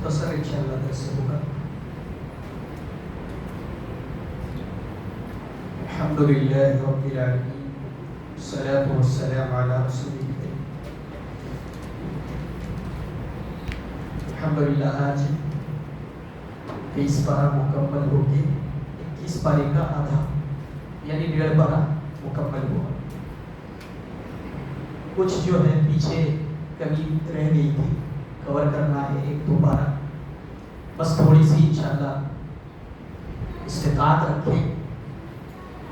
مختصر انشاءاللہ درس ہوگا. الحمدللہ رب العالمین والصلاة والسلام علی رسول اللہ. الحمدللہ آج 20 پارہ مکمل ہو کے 21 پارے کا آدھا یعنی 1.5 پارہ مکمل ہوا. کچھ جو ہے پیچھے کمی رہ گئی تھی، کور کرنا ہے 1-2 پارہ. بس تھوڑی سی انشاءاللہ استطاعت رکھیں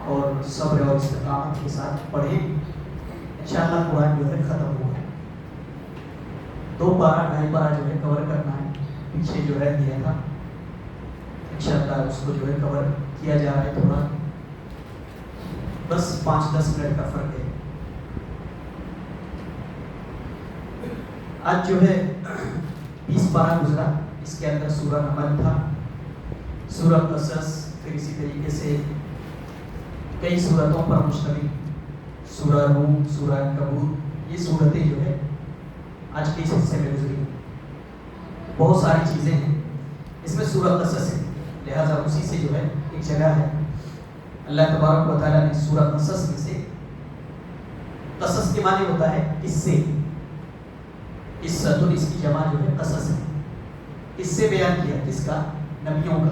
اور صبر اور استقامت کے ساتھ پڑھیں. انشاءاللہ قرآن جو ہے ختم ہوا. 2 پارہ 2.5 پارہ جو ہے کور کرنا ہے. پیچھے جو رہ گیا تھا انشاءاللہ اس کو جو ہے کور کیا جا رہا ہے. تھوڑا بس 5-10 منٹ کا فرق ہے. آج جو ہے 20 پارہ گزرا. اس کے اندر سورہ نمل تھا، سورہ قصص، پھر اسی طریقے سے کئی سورتوں پر مشتمل سورہ روم، سورہ عنکبوت. یہ سورتیں جو ہے آج کے اس حصے میں گزری. بہت ساری چیزیں ہیں اس میں. سورہ قصص ہے، لہٰذا اسی سے جو ہے ایک جگہ ہے. اللہ تبارک و تعالیٰ نے سورہ قصص میں سے، قصص کے معنی ہوتا ہے قصے، قصۃ، اس کی جمع جو ہے قصص ہے. اس سے بیان کیا کس کا؟ نبیوں کا،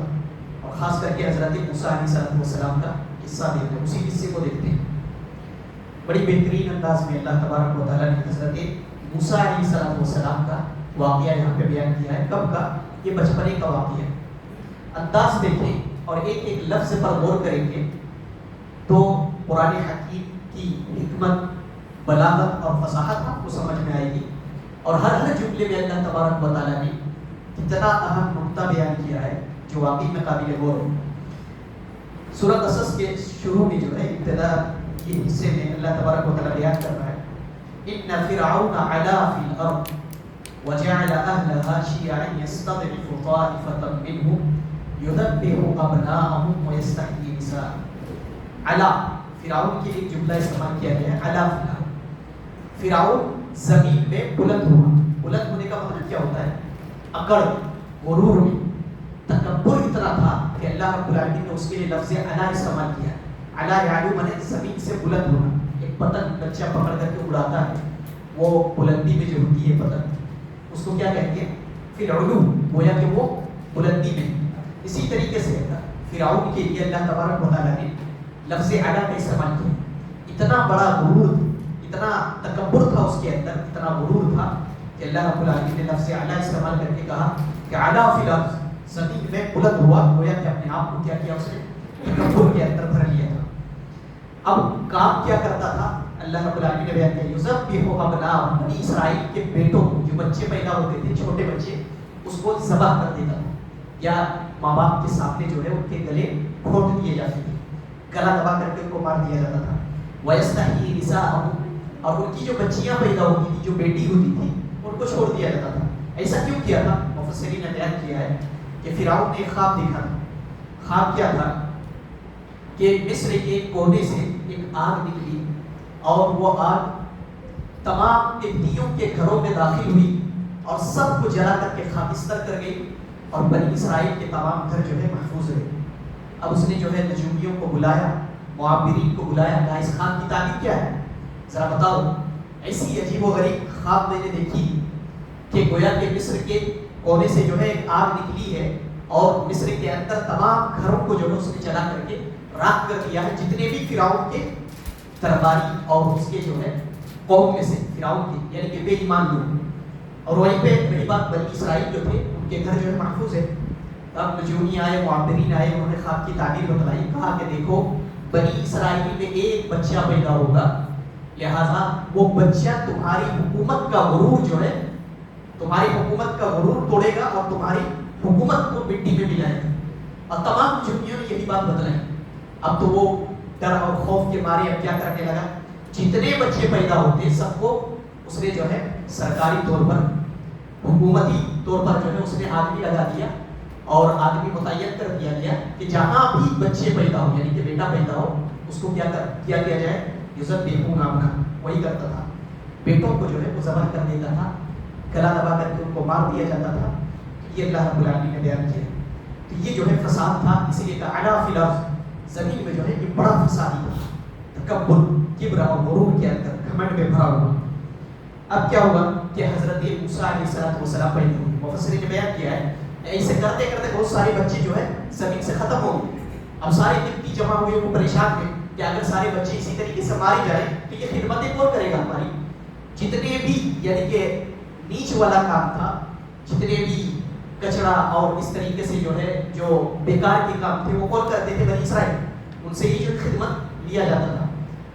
اور خاص کر کے حضرت موسیٰ علیہ السلام کا قصہ دیتے ہیں. اسی قصے کو دیکھتے ہیں. بڑی بہترین انداز میں اللہ تبارک و تعالیٰ نے حضرت موسیٰ علیہ السلام کا واقعہ یہاں پہ بیان کیا ہے. کب کا؟ یہ بچپنے کا واقعہ ہے. انداز دیکھیں اور ایک ایک لفظ پر غور کریں گے تو قرآن حکیم کی حکمت، بلاغت اور فصاحت آپ کو سمجھ میں آئے گی. اور ہر جملے میں اللہ تبارک و تعالیٰ نے کتنا اہم نقطہ بیان کیا ہے جو واقعی میں قابل غور ہے. سورہ قصص کے شروع میں جو ہے ابتدا کے حصے میں اللہ تبارک و تعالیٰ بیان کر رہا ہے ان فرعون علا فی الارض وجعل اہلها شیعا یستضعف طائفة منهم یذبح ابناءهم ویستحیی نساءهم. علا، فرعون کے لیے جملہ استعمال کیا گیا ہے. علا فی الارض، فرعون زمین میں بلند ہوا. بلند ہونے کا مطلب کیا ہوتا ہے؟ اکڑ، غرور میں تکبر اتنا تھا کہ اللہ رب العالمین نے اس کے لیے لفظ علا استعمال کیا. علا یعلو مانے زمین سے بلند ہونا. ایک پتنگ بچہ پکڑ کر کے اڑاتا ہے، وہ بلندی میں جو ہوتی ہے پتنگ، اس کو کیا کہتے ہیں؟ فی العلو، گویا کہ وہ بلندی میں. اسی طریقے سے فرعون کے لیے اللہ تبارک و تعالیٰ نے لفظ علا کا استعمال کیا. اتنا بڑا غرور، اتنا تکبر تھا اس کے اندر، اتنا غرور تھا کہ اللہ رب العالمین نے لفظ علا استعمال کر کے کہا کہ علا فی الارض، زمین میں بلند ہوا. گویا کہ اپنے آپ کو کیا کیا اس نے؟ تکبر کے اندر بھر لیا تھا. اب کام کیا کرتا تھا؟ اللہ رب العالمین نے بیان کیا یذبح ابناءهم، بنی اسرائیل کے بیٹوں کو، جو بچے پیدا ہوتے تھے چھوٹے بچے، اس کو ذبح کر دیتا تھا، یا ماں باپ کے سامنے جو ہے ان کے گلے گھونٹ دیے جاتے تھے، گلا دبا کر کے ان کو مار دیا جاتا تھا. ویستحیی نساءهم، اور ان کی جو بچیاں پیدا ہوتی تھی، جو بیٹی ہوتی تھی، ان کو چھوڑ دیا جاتا تھا. ایسا کیوں کیا تھا؟ مفسرین نے بیان کیا ہے کہ فرعون نے ایک خواب دیکھا تھا. خواب کیا تھا کہ مصر کے کونے سے ایک آگ نکلی، اور وہ آگ تمام قبطیوں کے گھروں میں داخل ہوئی اور سب کو جلا کر کے خاکستر کر گئی، اور بنی اسرائیل کے تمام گھر جو ہے محفوظ رہے. اب اس نے جو ہے نجومیوں کو بلایا، معابرین کو بلایا، کہا اس خواب کی تعبیر کیا ہے؟ ذرا بتاؤ. ایسی عجیب و غریب خواب میں نے دیکھی کہ گویا کہ مصر کے کونے سے جو ہے ایک آگ نکلی ہے، اور مصر کے اندر تمام گھروں کو جو ہے اس نے جلا کر کے راکھ کر دیا ہے. جتنے بھی فرعون کے درباری اور اس کے جو ہے قوم میں سے فرعون کے یعنی کہ بے ایمان لوگ، اور وہیں پہ بڑی بات بنی اسرائیل جو تھے ان کے گھر جو ہے محفوظ ہے. اب نجومی آئے، معابرین آئے، انہوں نے خواب کی تعبیر بتلائی. کہا کہ دیکھو بنی اسرائیل میں ایک بچہ پیدا ہوگا، لہٰذا وہ بچہ تمہاری حکومت کا غرور جو ہے، تمہاری حکومت کا غرور توڑے گا اور تمہاری حکومت کو مٹی میں ملائے گا. اور تمام نجومیوں نے یہی بات بتلائی. اب تو وہ ڈر اور خوف کے مارے اب کیا کرنے لگا؟ جتنے بچے پیدا ہوتے سب کو اس نے جو ہے سرکاری طور پر، حکومتی طور پر جو ہے اس نے آدمی لگا دیا، اور آدمی متعین کر دیا گیا کہ جہاں بھی بچے پیدا ہو، یعنی کہ بیٹا پیدا ہو، اس کو کیا جائے؟ یذبحون ابناءهم. وہی کرتا تھا، بیٹوں کو جو ہے وہ ذبح کر دیتا تھا، گلا دبا کر کے ان کو مار دیا جاتا تھا. یہ اللہ رب العالمین نے بیان کیا. تو یہ جو ہے فساد تھا، اسی لیے کہا علا فی الارض، زمین میں جو ہے یہ بڑا فسادی تھا، تکبر، کبر اور غرور کے اندر، گھمنڈ میں بھرا ہوا. اب کیا ہوا کہ حضرت موسیٰ علیہ السلام پیدا ہوئے. مفسرین نے بیان کیا ہے ایسے کرتے کرتے بہت سارے بچے جو ہے زمین سے ختم ہو گئے. اب سارے مٹی جمع ہوئے، وہ پریشان ہوئے کہ اگر سارے بچے اسی طریقے سے مارے جائیں تو یہ خدمتیں کون کرے گا ہماری. جتنے بھی یعنی کہ نیچ والا کام تھا، جتنے بھی کچڑا اور اس طریقے سے جو ہے جو بیکار کے کام تھے وہ کون کرتے تھے؟ بنی اسرائیل. ان سے یہ جو خدمت لیا جاتا تھا.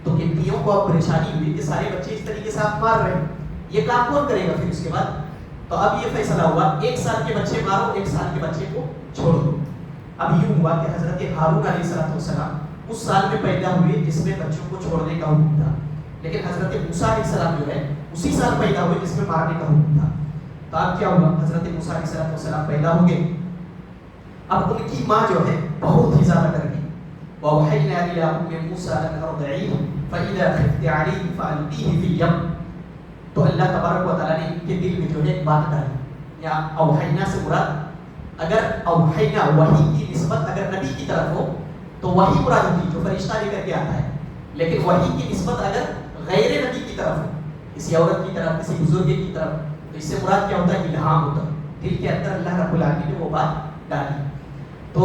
تو قبطیوں کو اب پریشانی ہوئی کہ سارے بچے اس طریقے سے آپ مار رہے ہیں، یہ کام کون کرے گا پھر اس کے بعد؟ تو اب یہ فیصلہ ہوا 1 سال کے بچے مارو، 1 سال کے بچے کو چھوڑ دو. اب یوں ہوا کہ حضرت ہارون علیہ السلام اس سال میں پیدا ہوئے جس میں بچوں کو چھوڑنے کا حکم تھا، لیکن حضرت موسیٰ علیہ السلام جو ہے اسی سال پیدا ہوئے جس میں مارنے کا حکم تھا. تو اب کیا ہوا؟ حضرت موسیٰ علیہ السلام پیدا ہو گئے. اب ان کی ماں جو ہے بہت ہی زیادہ ڈر گئی. وَأَوْحَيْنَا إِلَىٰ أُمِّ مُوسَىٰ أَنْ أَرْضِعِيهِ فَإِذَا خِفْتِ عَلَيْهِ فَأَلْقِيهِ فِي الْيَمِّ. تو اللہ تبارک و تعالیٰ نے ان کے دل میں جو ہے ایک بات ڈالی. یا اوحینا سے مراد، اگر اوحینا وحی کی نسبت اگر نبی کی طرف ہو تو وحی مراد ہوتی جو فرشتہ لے کر کے آتا ہے، لیکن وحی کی نسبت اگر غیر نبی کی طرف ہو، کسی عورت کی طرف، کسی بزرگ کی طرف، تو اس سے مراد کیا ہوتا ہے؟ الہام ہوتا ہے. دل کے اندر اللہ رب العالمین نے وہ بات ڈالی. تو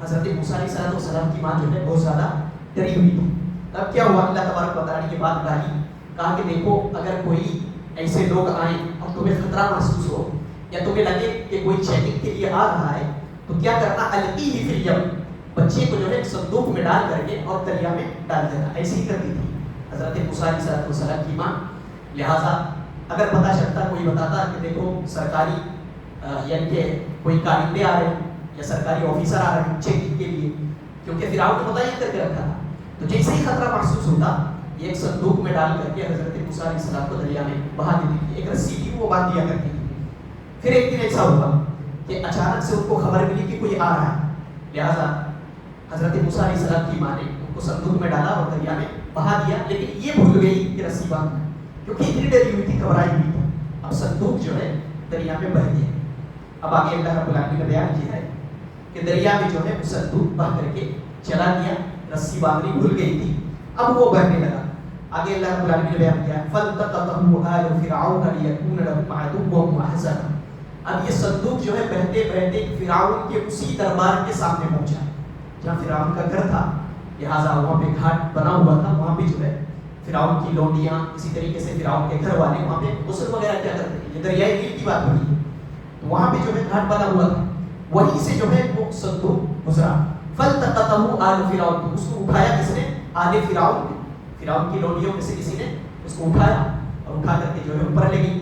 حضرت موسیٰ علیہ السلام کی ماں جو ہے بہت زیادہ ڈری ہوئی تھی. تب کیا ہوا؟ اللہ تبارک و تعالیٰ نے یہ بات ڈالی، کہا کہ دیکھو اگر کوئی ایسے لوگ آئیں اور تمہیں خطرہ محسوس ہو یا تمہیں لگے کہ کوئی چیکنگ کے لیے آ رہا ہے تو کیا کرنا؟ القیہ فی الیم، بچے کو جو ہے صندوق میں ڈال کر کے اور دریا میں ڈال دینا. ایسے ہی کرتی تھی حضرت موسیٰ علیہ السلام کی ماں. لہٰذا اگر پتہ چلتا، کوئی بتاتا کہ دیکھو سرکاری یعنی کہ کوئی کارندے آ رہے ہیں یا سرکاری آفیسر آ رہے ہیں چیکنگ کے لیے، کیونکہ فرعون نے متعین کر کے رکھا تھا، تو جیسے ہی خطرہ محسوس ہوتا یہ ایک صندوق میں ڈال کر کے حضرت موسیٰ علیہ السلام کو دریا میں بہا دیتی تھی. ایک رسی تھی وہ باندھ دیا کرتی تھی. پھر ایک دن ایسا ہوا کہ اچانک سے ان کو خبر ملی کہ کوئی آ رہا ہے. لہٰذا حضرت موسیٰ علیہ السلام کی ماں نے ان کو صندوق میں ڈالا اور دریا میں بہا دیا، لیکن یہ بھول گئی کہ رسی باندھنا، کیونکہ اتنی ڈری ہوئی تھی، گھبرائی ہوئی تھی. اب صندوق جو ہے دریا میں بہہ گیا. اب آگے اللہ رب العالمین نے بیان کیا ہے کہ دریا میں جو ہے وہ صندوق بہہ کر کے چلا گیا، رسی باندھنی بھول گئی تھی، اب وہ بہنے لگا. آگے اللہ رب العالمین نے بیان کیا فَالْتَقَطَهُ آلُ فِرْعَوْنَ لِيَكُونَ لَهُمْ عَدُوًّا وَحَزَنًا. اب یہ صندوق جو ہے بہتے بہتے فرعون کے اسی دربار کے سامنے پہنچا جہاں فرعون کا گھر تھا. لہٰذا وہاں پہ گھاٹ بنا ہوا تھا، وہاں پہ جو ہے فرعون کی لونڈیاں، اسی طریقے سے فرعون کے گھر والے وہاں پہ غسل وغیرہ کیا کرتے ہیں. یہ دریائے نیل کی بات ہو رہی ہے. تو وہاں پہ جو ہے گھاٹ بنا ہوا تھا، وہیں سے جو ہے وہ صندوق گزرا. فَالْتَقَطَهُ آلُ فِرْعَوْنَ. اس کو اٹھایا کس نے؟ آل فرعون نے. فرعون کی لونڈیوں میں سے کسی نے اس کو اٹھایا اور اٹھا کر کے جو ہے اوپر لے گئی.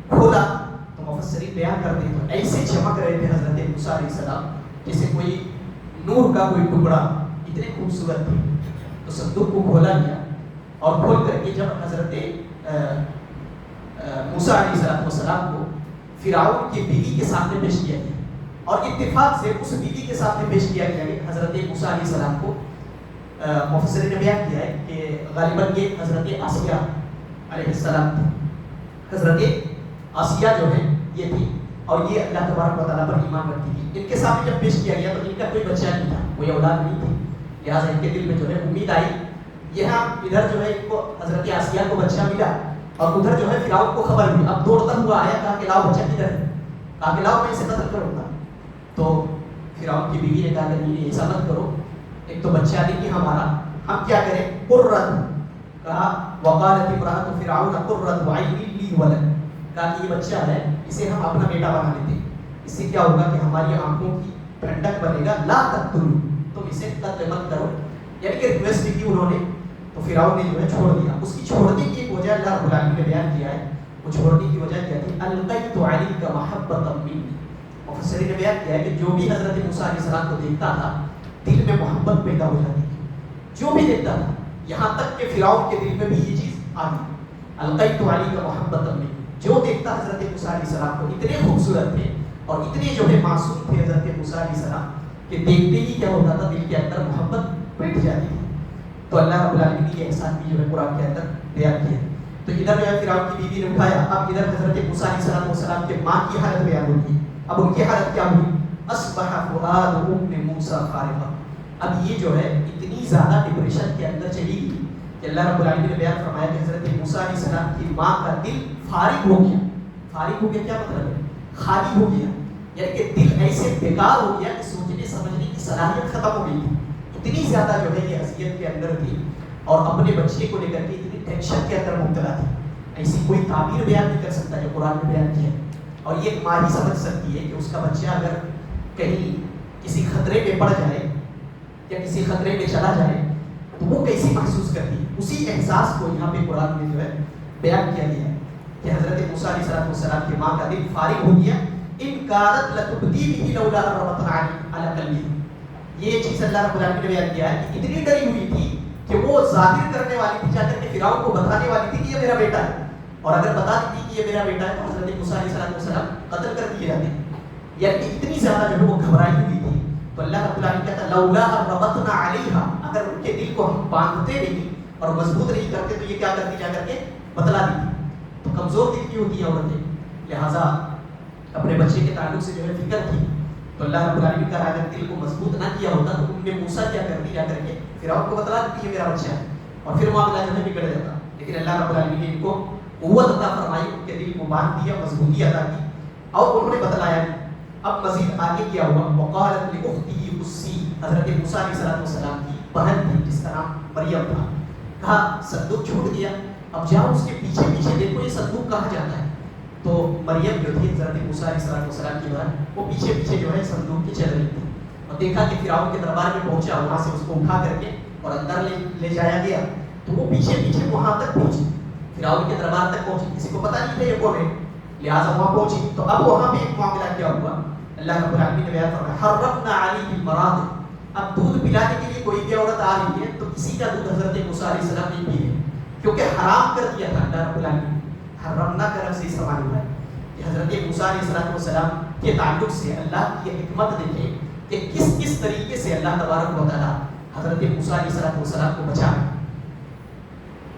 کھولا تو مفسرین بیان کرتے ہیں تو ایسے چمک رہے تھے حضرت موسیٰ علیہ السلام جیسے کوئی نور کا کوئی ٹکڑا، اتنے خوبصورت تھے. تو صندوق کو کھولا گیا اور کھول کر کے جب حضرت موسیٰ علیہ السلام کو فرعون کی بیوی کے سامنے پیش کیا گیا، اور اتفاق سے اس بیوی کے سامنے پیش کیا گیا کہ حضرت موسیٰ علیہ السلام کو مفسرین نے بیان کیا ہے کہ غالباً یہ حضرت آسیہ علیہ السلام تھی. حضرت آسیہ جو ہے یہ تھی اور یہ اللہ تبارک و تعالیٰ پر ایمان رکھتی تھی. ان کے سامنے جب پیش کیا گیا تو ان کا کوئی بچہ نہیں تھا، کوئی اولاد نہیں تھی. لہٰذا ان کے دل میں جو ہے امید آئی. یہاں ادھر جو ہے ان کو حضرت آسیہ کو بچہ ملا اور ادھر جو ہے فرعون کو خبر ہوئی. اب دوڑتا ہوا آیا، کہا کہ لاؤ بچہ کدھر ہے، کہا کہ لاؤ میں اسے قتل کروں گا. تو فرعون کی بیوی نے کہا کہ نہیں ایسا مت کرو، ایک تو بچہ نہیں ہمارا، ہم کیا کریں؟ قرۃ، کہا وقالت امرأۃ فرعون قرۃ عین لی ولد. کہا کہ یہ بچہ ہے، اسے ہم اپنا بیٹا بنا لیتے ہیں، اس سے کیا ہوگا کہ ہماری آنکھوں کی ٹھنڈک بنے گا. لا تقتلوا، تم اسے قتل مت کرو. یعنی کہ ریکویسٹ کی انہوں نے. تو فرعون نے جو ہے چھوڑ دیا. اس کی چھوڑنے کی ایک وجہ اللہ رب العالمین نے بیان کیا ہے. وہ چھوڑنے کی وجہ کیا تھی؟ القیت علیک محبۃ منی. مفسرین نے بیان کیا ہے کہ جو بھی حضرت موسیٰ علیہ السلام کو دیکھتا تھا دل میں محبت پیدا ہو جاتی تھی. جو بھی دیکھتا تھا، یہاں تک کہ فرعون کے دل میں بھی یہ چیز آ گئی. القیت علیک محبۃ منی. جو دیکھتا حضرت موسیٰ علیہ السلام کو، اتنے خوبصورت تھے اور اتنے جو ہے معصوم تھے حضرت موسیٰ علیہ السلام کہ دیکھتے ہی کیا ہوتا تھا؟ دل کے اندر محبت بیٹھ جاتی تھی. تو اللہ رب العالمین نے یہ احسان بھی جو ہے قرآن کے اندر بیان کیا. تو ادھر جو ہے فرعون کی بیوی نے اٹھایا. اب ادھر حضرت موسیٰ علیہ السلام کے ماں کی حالت بیان ہوتی ہے اب ان کی حالت کیا ہوئی؟ اصبح فؤاد ام موسیٰ فارغا، اب یہ جو ہے اتنی زیادہ ڈپریشن کے اندر چلی گئی کہ اللہ رب العالمین نے بیان فرمایا کہ حضرت موسیٰ علیہ السلام کی ماں کا دل فارغ ہو گیا. فارغ ہو گیا کیا مطلب ہے؟ خالی ہو گیا، یعنی کہ دل ایسے بیکار ہو گیا کہ سوچنے سمجھنے کی صلاحیت ختم ہو گئی تھی. اتنی زیادہ جو ہے یہ اذیت کے اندر تھی اور اپنے بچے کو لے کر کے اتنی ٹینشن کے اندر مبتلا تھی. ایسی کوئی تعبیر بیان نہیں کر سکتا جو قرآن میں بیان کیا ہے. اور یہ ماں ہی سمجھ سکتی ہے کہ اس کا بچہ اگر کہیں کسی خطرے میں پڑ جائے یا کسی خطرے میں چلا جائے تو وہ کیسی محسوس کرتی ہے. اسی احساس کو یہاں پہ قرآن میں جو ہے بیان کیا گیا ہے کہ حضرت موسیٰ علیہ السلام کی ماں کا دل فارغ ہو گیا. ان کانت لتبدی به لولا ربطنا علی قلبها، یہ چیز اللہ رب العالمین نے بیان کیا ہے کہ اتنی ڈری ہوئی تھی کہ وہ ظاہر کرنے والی تھی، جا کر کے فرعون کو بتانے والی تھی کہ یہ میرا بیٹا ہے، اور اگر بتا دیتی کہ یہ میرا بیٹا ہے تو حضرت موسیٰ علیہ السلام قتل کر دیے جاتے. یعنی اتنی زیادہ جو ہے وہ گھبرائی ہوئی تھی. تو اللہ رب العالمین کہتا ہے لولا ربطنا علیہا، اگر ان کے دل کو ہم باندھتے نہیں اور مضبوط نہیں کرتے تو یہ کیا کرتی، جا کر کے بتلا دیتی. تو کمزور دل کی ہوتی ہیں عورتیں، لہٰذا اپنے بچے کے تعلق سے جو ہے فکر تھی. تو اللہ رب العالمین کا اگر دل کو مضبوط نہ کیا ہوتا تو ان نے موسیٰ کیا کرتی، جا کر کے فرعون کو بتلا دیتی یہ میرا بچہ ہے، اور پھر معاملہ جو ہے بگڑ جاتا. لیکن اللہ رب العالمین نے ان کو قوت عطا فرمائی، ان کے دل کو باندھ دیا، مضبوطی عطا کی اور انہوں نے بتلایا. اب مزید آگے کیا ہوا؟ وقالت لأخته قصی، حضرت موسیٰ علیہ السلام کی بہن تھی جس کا نام مریم تھا، کہا صندوق چھوٹ گیا، اب جاؤ اس کے پیچھے پیچھے دیکھو یہ صندوق کہاں جاتا ہے. تو مریم جو تھی حضرت موسیٰ علیہ السلام کی بہن، وہ پیچھے پیچھے جو ہے صندوق کے چل رہی تھی اور دیکھا کہ فرعون کے دربار میں پہنچا، وہاں سے اس کو اٹھا کر کے اور اندر لے جایا گیا. تو وہ پیچھے پیچھے وہاں تک پہنچی، فرعون کے دربار تک پہنچی، کسی کو پتہ نہیں تھا یہ کون ہے، لہٰذا وہاں پہنچی. تو اب وہاں پہ ایک معاملہ کیا ہوا؟ اللہ رب العالمین نے بیان فرمایا حرمنا علیہ المراضع، اب دودھ پلانے کے لیے کوئی بھی عورت آ رہی ہے تو کسی کا دودھ حضرت موسیٰ علیہ السلام نہیں پی ہے، کیونکہ حرام کر دیا تھا اللہ رب العالمین. حرمنا کا لفظ استعمال ہوا ہے کہ حضرت موسیٰ علیہ السلام کے تعلق سے اللہ کی حکمت دیکھیں کہ کس کس طریقے سے اللہ تبارک و تعالیٰ حضرت موسیٰ علیہ السلام کو بچایا.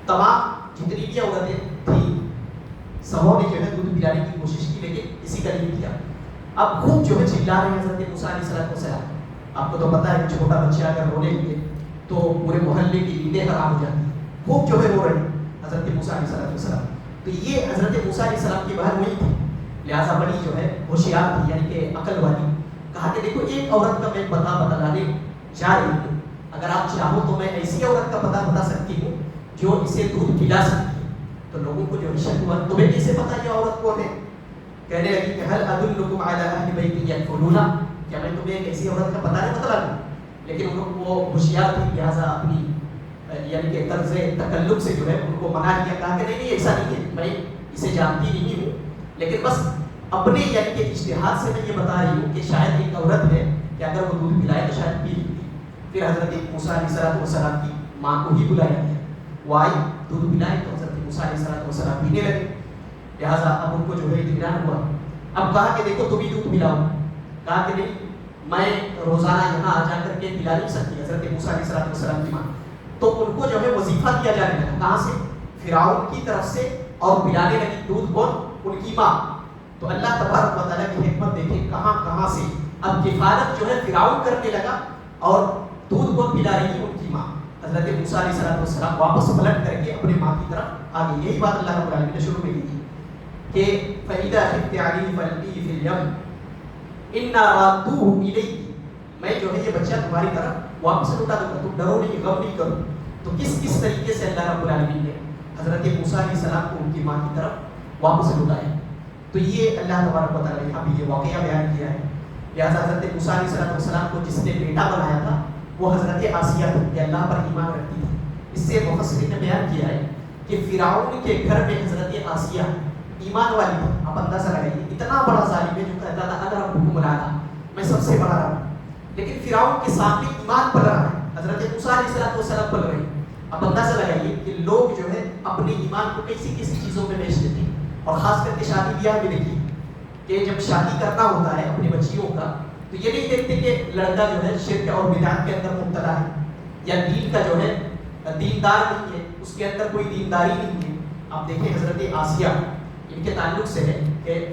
تمام جتنی بھی عورتیں تھیں سبوں نے جو ہے دودھ پلانے کی کوشش کی لیکن کسی کا نہیں کیا. اب خوب جو ہے چلا رہے ہیں حضرت موسیٰ علیہ السلام. آپ کو تو پتہ ہے کہ چھوٹا بچہ اگر رونے لگے تو پورے محلے کی نیندیں خراب ہو جاتی ہیں، خوب جو ہے رو رہے ہیں حضرت موسیٰ علیہ السلام. تو یہ حضرت موسیٰ علیہ السلام کی بہن وہی تھی، لہٰذا بڑی جو ہے ہوشیار تھی، یعنی کہ عقل والی. کہا کہ دیکھو ایک عورت کا میں پتہ بتلانے جا رہی ہوں، اگر آپ چاہو تو میں ایسی عورت کا پتہ بتا سکتی ہوں جو اسے دودھ پلا سکتی ہے. تو لوگوں کو جو شک ہوا تمہیں کیسے پتہ یہ عورت کون ہے؟ کہنے لگی کہ هل ادلکم علی اہل بیت یکفلونہ، کیا میں تمہیں ایک ایسی عورت کا پتہ نہیں بتلا دوں؟ لیکن ان کو وہ ہوشیار تھی، لہٰذا اپنی یعنی کہ طرز تکلف سے جو ہے ان کو منع کیا. کہا کہ نہیں ایسا نہیں ہے، میں اسے جانتی نہیں ہوں، لیکن بس اپنے یعنی کہ اجتہاد سے میں یہ بتا رہی ہوں کہ شاید ایک عورت ہے کہ اگر وہ دودھ پلائے تو شاید پی لیتی. پھر حضرت موسیٰ علیہ السلام کی ماں کو ہی بلایا گیا، وہ آئی دودھ پلائے تو حضرت موسیٰ علیہ السلام پینے لگے. لہٰذا اب ان کو جو ہے اطمینان ہوا. اب کہا کہ دیکھو تم ہی دودھ پلاؤ. کہا کہ نہیں میں روزانہ یہاں آ جا کر کے پلا نہیں سکتی حضرت موسیٰ علیہ السلام کی ماں. تو ان کو جو ہے وظیفہ دیا جانے لگا، کہاں سے؟ فرعون کی طرف سے، اور پلانے لگی دودھ کون؟ ان کی ماں. تو اللہ تبارک و تعالیٰ کی حکمت دیکھیں کہاں کہاں سے اب کفالت جو ہے فرعون کرنے لگا اور دودھ کون پلا رہی ہے؟ ان کی ماں. حضرت موسیٰ علیہ السلام واپس پلٹ کر کے اپنے ماں کی طرف آ گئی. یہی بات اللہ رب العالمین نے شروع میں کی تھی کہ فَإِذَا خِفْتِ عَلَيْهِ فَأَلْقِيهِ فِي الْيَمِّ إِنَّا رَادُّوهُ إِلَيْكِ، میں جو ہے یہ بچہ تمہاری طرف واپس لوٹا دوں گا، تم ڈرو نہیں، غم نہیں کرو. تو کس طریقے سے اللہ رب العالمین نے حضرت موسیٰ علیہ السلام کو ان کی ماں کی طرف واپس لوٹایا. تو یہ اللہ تبارک و تعالیٰ نے یہاں بھی یہ واقعہ بیان کیا ہے. لہٰذا حضرت موسیٰ علیہ السلام کو جس نے بیٹا بنایا تھا وہ حضرت آسیہ تھی کہ اللہ پر ایمان رکھتی تھی. اس سے مفسرین نے بیان کیا ہے کہ فرعون کے گھر میں حضرت آسیہ ایمان والی تھی. آپ اندازہ لگائیے اتنا بڑا ظالم ہے جو کہتا تھا انا ربکم الاعلی، میں سب سے بڑا رب. لیکن فرعون کے سامنے ایمان پل رہا ہے، حضرت موسیٰ علیہ السلام پل رہے ہیں. اب اندازہ لگائیے کہ لوگ جو ہے اپنے ایمان کو کیسی چیزوں میں بیچ دیتے ہیں. اور خاص کر کے شادی بیاہ میں دیکھیے کہ جب شادی کرنا ہوتا ہے اپنی بچیوں کا تو یہ نہیں دیکھتے کہ لڑکا جو ہے شرک اور بدعت کے اندر مبتلا ہے یا دین کا جو ہے دیندار نہیں ہے، اس کے اندر کوئی دینداری نہیں ہے. آپ دیکھیں حضرت آسیہ ان کے تعلق سے ہے کہ